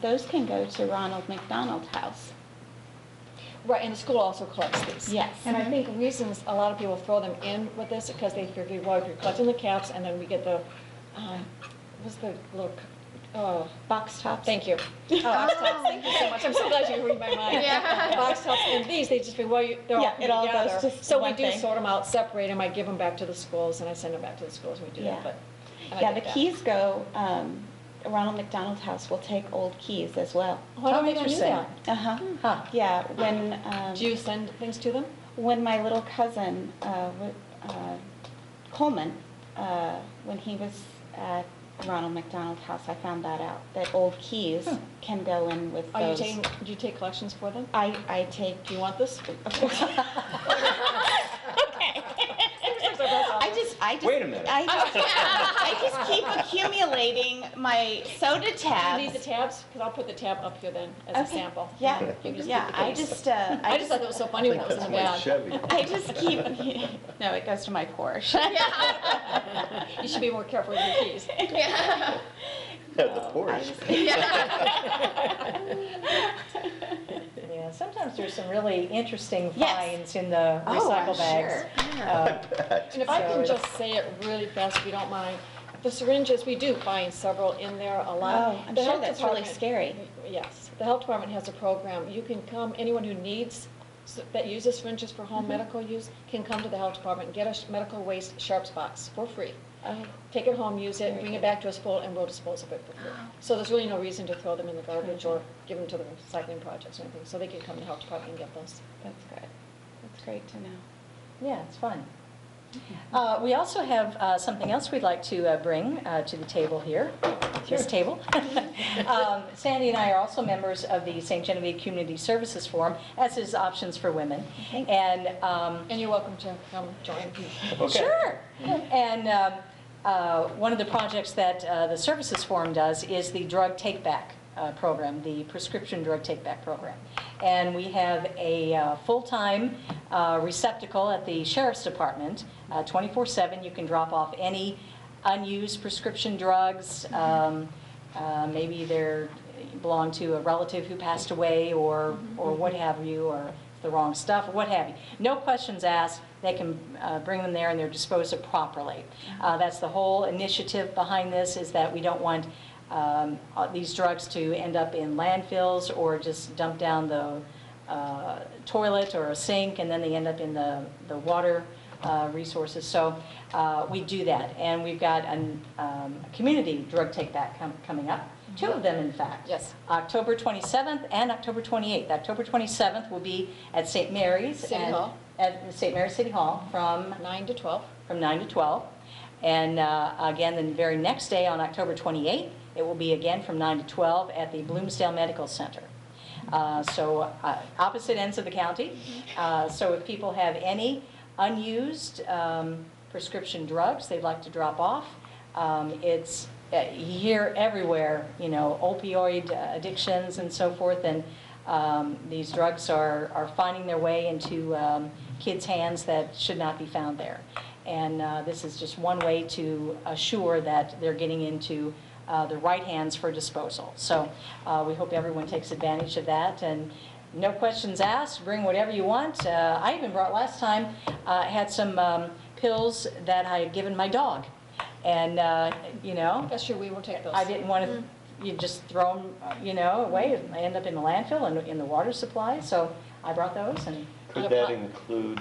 S1: those can go to Ronald McDonald House.
S6: Right, and the school also collects these.
S1: Yes.
S6: And I think reasons a lot of people throw them in with this, because they figure, well, if you're collecting the caps, and then we get the, what's the little,
S1: Box tops.
S6: thank you. Box tops, thank you so much. I'm so glad you read my mind.
S5: Yeah.
S6: Box tops, and these, they just figure, well, they're all
S1: Yeah, it all goes
S6: together.
S1: to
S6: So we
S1: one
S6: do
S1: thing.
S6: sort them out, separate them, I give them back to the schools, and I send them back to the schools, and we do
S1: Yeah.
S6: that, but. I
S1: Yeah,
S6: like
S1: the
S6: that.
S1: keys go, Ronald McDonald House will take old keys as well.
S6: Oh, I don't
S4: Oh,
S6: think I knew
S4: interesting.
S6: that.
S1: Uh-huh.
S4: Huh.
S1: Yeah,
S6: Do you send things to them?
S1: when my little cousin, Coleman, when he was at Ronald McDonald House, I found that out, that old keys can go in with
S6: Are you
S1: those.
S6: taking, do you take collections for them?
S1: I take,
S6: Do you want this?
S1: I just.
S3: Wait a minute.
S1: I just keep accumulating my soda
S6: Do you
S1: tabs.
S6: need the tabs? Because I'll put the tab up here then as a
S1: Okay.
S6: sample.
S1: Yeah,
S6: You can just
S1: yeah,
S6: keep the
S1: I
S6: case.
S1: just,
S6: I just thought that was so funny when it was in the
S7: that's my
S6: bag.
S7: Chevy.
S1: I just keep, no, it goes to my Porsche.
S6: You should be more careful with your keys.
S5: Yeah.
S7: Yeah, the Porsche.
S4: Yeah, sometimes there's some really interesting
S1: Yes.
S4: finds in the
S1: Oh, I'm
S4: recycle bags.
S1: sure.
S6: And if I
S4: So
S6: can
S4: it's-
S6: just say it really fast, if you don't mind, the syringes, we do find several in there, a lot.
S1: Oh, I'm
S6: The
S1: sure
S6: health
S1: that's really
S6: department-
S1: scary.
S6: Yes, the health department has a program. You can come, anyone who needs, that uses syringes for home medical use, can come to the health department and get a medical waste sharps box for free. take it home, use it, bring it back to us full, and we'll dispose of it for free. So there's really no reason to throw them in the garbage or give them to the recycling projects or anything, so they can come to the health department and get those.
S1: That's good. That's great to know.
S4: Yeah, it's fun. We also have something else we'd like to bring to the table here, this table. Sandy and I are also members of the St. Genevieve Community Services Forum, as is Options for Women. And
S6: And you're welcome to come join.
S4: Sure. And one of the projects that the Services Forum does is the drug take-back program, the prescription drug take-back program. And we have a full-time receptacle at the Sheriff's Department, 24/7. You can drop off any unused prescription drugs. Maybe they belong to a relative who passed away or what have you, or the wrong stuff, or what have you. No questions asked. They can bring them there and they're disposed of properly. That's the whole initiative behind this, is that we don't want these drugs to end up in landfills or just dump down the toilet or a sink, and then they end up in the water resources. So we do that, and we've got a community drug take-back coming up. 2 of them, in fact.
S6: Yes.
S4: October 27th and October 28th. October 27th will be at St. Mary's.
S6: City Hall.
S4: At St. Mary's City Hall from
S6: 9 to 12.
S4: from 9 to 12. And again, the very next day on October 28th, it will be again from 9 to 12 at the Bloomsdale Medical Center. So opposite ends of the county. So if people have any unused prescription drugs they'd like to drop off, it's here everywhere, opioid addictions and so forth. And these drugs are finding their way into kids' hands that should not be found there. And this is just one way to assure that they're getting into the right hands for disposal. So we hope everyone takes advantage of that. And no questions asked, bring whatever you want. I even brought last time, had some pills that I had given my dog. And,
S6: Yes, sure, we will take those.
S4: I didn't want to, you just throw them, away. And they end up in the landfill and in the water supply. So I brought those. And
S7: Could that include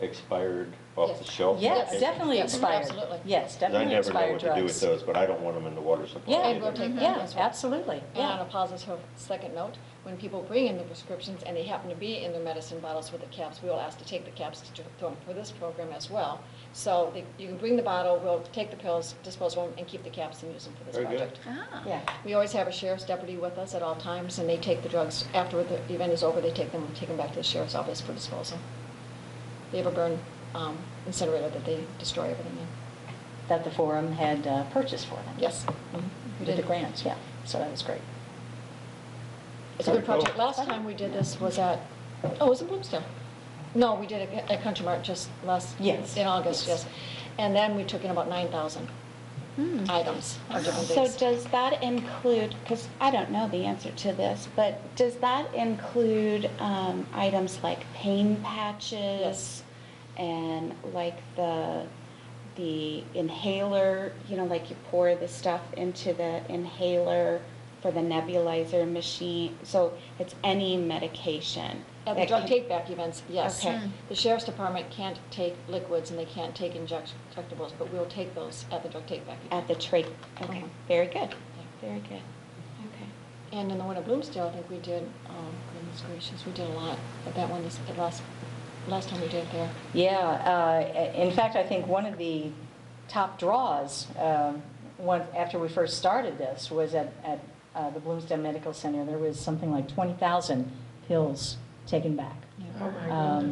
S7: expired off the shelf?
S4: yes,
S7: medication?
S4: definitely
S6: Yes,
S4: expired.
S6: absolutely.
S4: Yes,
S7: 'Cause
S4: definitely
S7: I never know
S4: expired
S7: what to do with
S4: drugs.
S7: those, but I don't want them in the water supply.
S4: Yeah,
S6: And we'll take that
S4: yeah,
S6: as well.
S4: absolutely.
S6: And on
S4: Yeah.
S6: a positive second note, when people bring in the prescriptions and they happen to be in their medicine bottles with the caps, we will ask to take the caps to throw them for this program as well. So you can bring the bottle, we'll take the pills, dispose of them, and keep the caps and use them for this
S7: Very good.
S6: project.
S4: Yeah.
S6: We always have a sheriff's deputy with us at all times, and they take the drugs after the event is over. They take them back to the sheriff's office for disposal. They have a burn incinerator that they destroy everything in.
S4: That the forum had purchased for them.
S6: Yes.
S4: We did the grants, yeah. So that was great.
S6: It's a good project. Last time we did this was at, it was in Bloomsdale. No, we did it at Country Mart just
S4: Yes.
S6: in August, yes. And then we took in about 9,000 items of different
S1: So
S6: things.
S1: does that include, because I don't know the answer to this, but does that include items like pain patches?
S6: Yes.
S1: And like the inhaler, like you pour the stuff into the inhaler for the nebulizer machine? So it's any medication?
S6: At the
S1: that
S6: drug
S1: can-
S6: take-back events, yes.
S1: Okay.
S6: The sheriff's department can't take liquids and they can't take injectables, but we'll take those at the drug take-back event.
S1: At the trach, okay,
S6: Mhm.
S1: very good, very good, okay.
S6: And in the one at Bloomsdale, I think we did, goodness gracious, we did a lot at that one, last time we did it there.
S4: Yeah, in fact, I think one of the top draws, after we first started this, was at the Bloomsdale Medical Center. There was something like 20,000 pills taken back.
S6: I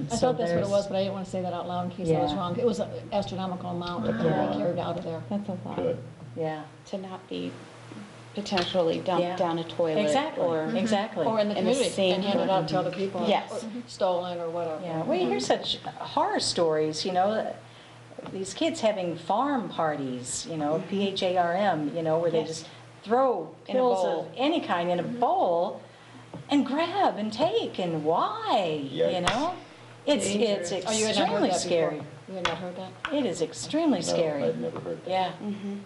S6: thought that's what it was, but I didn't want to say that out loud in case I was
S4: Yeah.
S6: wrong. It was an astronomical amount that
S4: Yeah.
S6: they carried out of there.
S1: That's a lot.
S7: Good.
S4: Yeah.
S1: To not be potentially dumped
S4: Yeah.
S1: down a toilet
S4: Exactly,
S1: or.
S4: exactly.
S6: Or in the
S1: In the
S6: community,
S1: same-
S6: and hand it out to other people.
S1: Yes.
S6: or Stolen or whatever.
S4: Yeah, well, you hear such horror stories, these kids having farm parties, PHARM, where they
S1: Yes.
S4: just throw
S1: In a
S4: pills
S1: bowl.
S4: of any kind in a bowl and grab and take, and why,
S7: Yikes.
S4: It's
S6: Oh, you had not heard
S4: extremely
S6: that
S4: scary.
S6: before? You had not heard that?
S4: It is extremely
S7: No,
S4: scary.
S7: I've never heard that.
S4: Yeah,
S1: Mhm.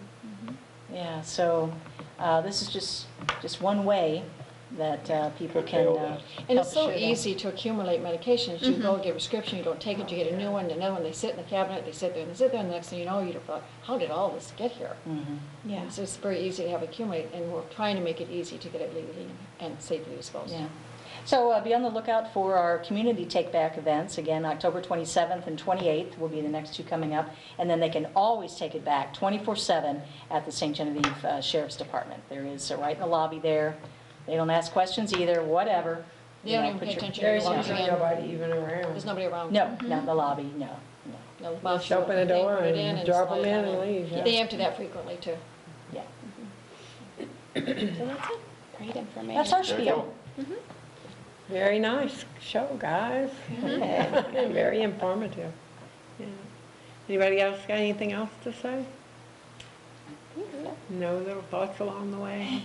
S4: yeah, so this is just one way that people
S7: Okay,
S4: can
S7: all that.
S6: And it's
S4: help
S6: so
S4: share that.
S6: easy to accumulate medications. You go get a prescription, you don't take it, you get a new one, another one, they sit in the cabinet, they sit there and they sit there, and the next thing you know, you're like, how did all this get here?
S1: Yeah.
S6: And so it's very easy to have accumulate, and we're trying to make it easy to get it legally and safely disposed.
S4: Yeah. So be on the lookout for our community take-back events. Again, October 27th and 28th will be the next two coming up. And then they can always take it back 24/7 at the St. Genevieve Sheriff's Department. There is, right in the lobby there. They don't ask questions either, whatever.
S6: They
S4: You
S6: don't
S4: know,
S6: even
S4: put
S6: pay
S4: your-
S6: attention.
S2: There's
S6: Walk
S2: usually
S6: in.
S2: nobody even around.
S6: There's nobody around.
S4: No, not the lobby, no.
S6: No,
S2: Just open the
S6: they
S2: door
S6: put it
S2: and
S6: in
S2: drop
S6: slide
S2: them in
S6: it
S2: and
S6: on
S2: leave, yeah.
S6: They empty that frequently, too.
S4: Yeah.
S1: So that's it. Great information.
S4: That's our
S7: There you
S4: spiel.
S7: go.
S2: Very nice show, guys. Very informative. Yeah. Anybody else got anything else to say? No little thoughts along the way?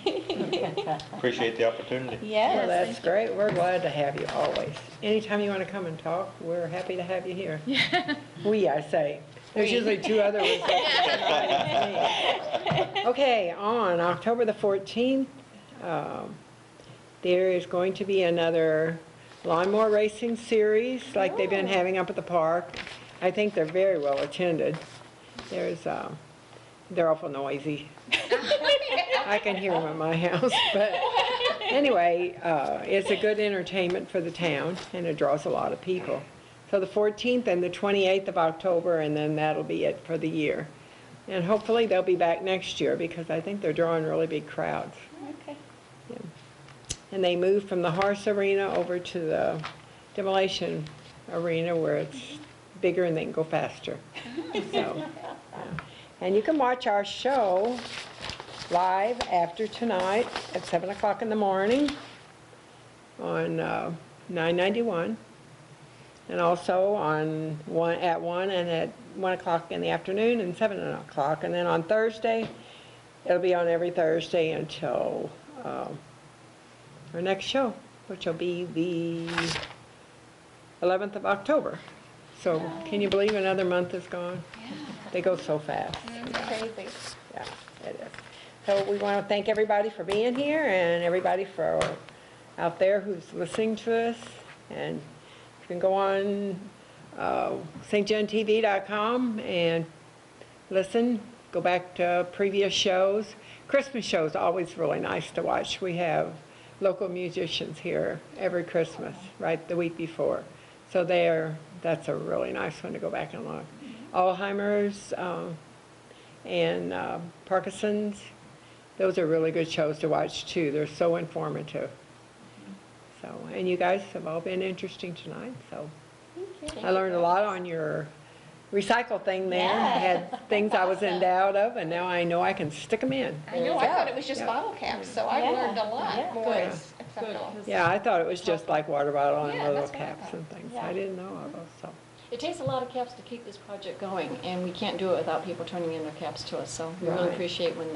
S7: Appreciate the opportunity.
S2: Well,
S1: Yes.
S2: that's great. We're glad to have you always. Anytime you want to come and talk, we're happy to have you here. We, I say. There's usually two other ones. Okay, on October the 14th, there is going to be another lawnmower racing series like they've been having up at the park. I think they're very well attended. They're awful noisy. I can hear them at my house, but anyway, it's a good entertainment for the town, and it draws a lot of people. So the 14th and the 28th of October, and then that'll be it for the year. And hopefully they'll be back next year, because I think they're drawing really big crowds.
S1: Okay.
S2: Yeah. And they moved from the horse arena over to the demolition arena, where it's bigger and they can go faster. So, yeah. And you can watch our show live after tonight at 7 o'clock in the morning on 991, and also at 1 and at 1 o'clock in the afternoon and 7 o'clock. And then on Thursday, it'll be on every Thursday until our next show, which will be the 11th of October. So can you believe another month is gone? They go so fast.
S1: It's crazy.
S2: Yeah, it is. So we want to thank everybody for being here, and everybody for out there who's listening to us. And you can go on stgentv.com and listen, go back to previous shows. Christmas shows are always really nice to watch. We have local musicians here every Christmas, right, the week before. So that's a really nice one to go back and look. Alzheimer's and Parkinson's, those are really good shows to watch too. They're so informative. So, and you guys have all been interesting tonight, so. I learned a lot on your recycle thing there. I had things I was in doubt of, and now I know I can stick them in.
S1: I know, I thought it was just
S2: Yeah.
S1: bottle caps, so I
S4: Yeah.
S1: learned a lot
S4: Yeah.
S1: more
S2: Good.
S1: is acceptable.
S2: Yeah, I thought it was just like water bottle and
S1: Yeah,
S2: little
S1: that's what I
S2: caps
S1: thought.
S2: and things.
S1: Yeah.
S2: I didn't know all those, so.
S6: It takes a lot of caps to keep this project going, and we can't do it without people turning in their caps to us, so we really
S2: Right.
S6: appreciate when
S2: Yeah,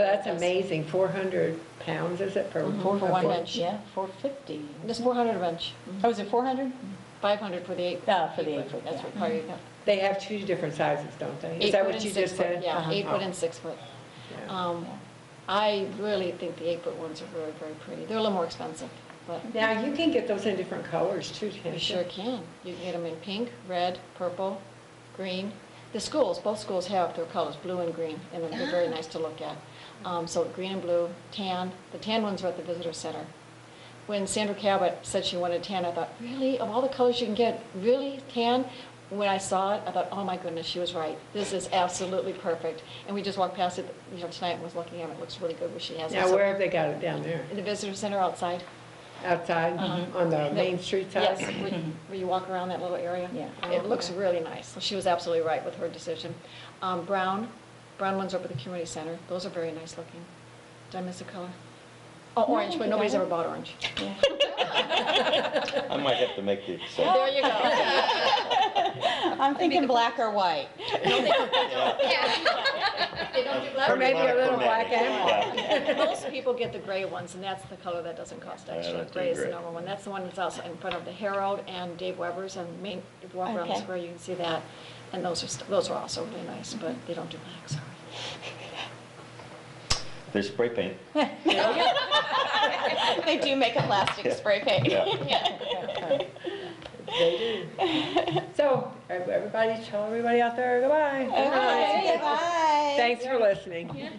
S2: that's
S6: everyone does.
S2: amazing. 400 pounds, is it, for
S6: For one
S2: for-
S6: bench.
S4: Yeah, 450.
S6: There's 400 a bench,
S4: Oh, is it 400?
S6: 500 for the 8.
S4: For the 8 foot,
S6: That's
S4: yeah.
S6: required.
S2: They have two different sizes, don't they? Is
S6: 8
S2: that
S6: foot
S2: what
S6: and
S2: you
S6: 6
S2: just
S6: foot,
S2: said?
S6: Yeah,
S4: Uh-huh.
S6: 8 foot
S2: Oh.
S6: and 6 foot.
S2: Yeah.
S6: I really think the 8 foot ones are very, very pretty. They're a little more expensive, but
S2: Now, you can get those in different colors too, can't you?
S6: you sure can. You can get them in pink, red, purple, green. The schools, both schools have their colors, blue and green, and they're very nice to look at. So green and blue, tan. The tan ones are at the visitor center. When Sandra Cabot said she wanted tan, I thought, really? Of all the colors you can get, really tan? When I saw it, I thought, oh my goodness, she was right. This is absolutely perfect. And we just walked past it, tonight and was looking at it. It looks really good where she has it.
S2: Now,
S6: So-
S2: where have they got it down there?
S6: In the visitor center outside.
S2: Outside, on the Main Street side?
S6: Yes, where you walk around that little area.
S4: Yeah.
S6: It looks really nice. So she was absolutely right with her decision. Brown ones over at the community center. Those are very nice looking. Did I miss a color? Oh, orange, but nobody's ever bought orange.
S7: I might have to make the exception.
S6: There you go.
S1: I'm thinking black or white.
S6: They don't do black.
S2: Or maybe a little black
S7: Yeah.
S2: and white.
S6: Most people get the gray ones, and that's the color that doesn't cost extra.
S7: that's
S6: Gray is the
S7: great.
S6: number one. That's the one that's also in front of the Herald and Dave Weber's on Main. If you walk around the
S1: Okay.
S6: square, you can see that. And those are also really nice, but they don't do black, sorry.
S7: There's spray paint.
S1: They do make a plastic spray paint.
S2: They do. So, everybody, tell everybody out there goodbye. Good night.
S1: Okay, bye.
S2: Thanks for listening.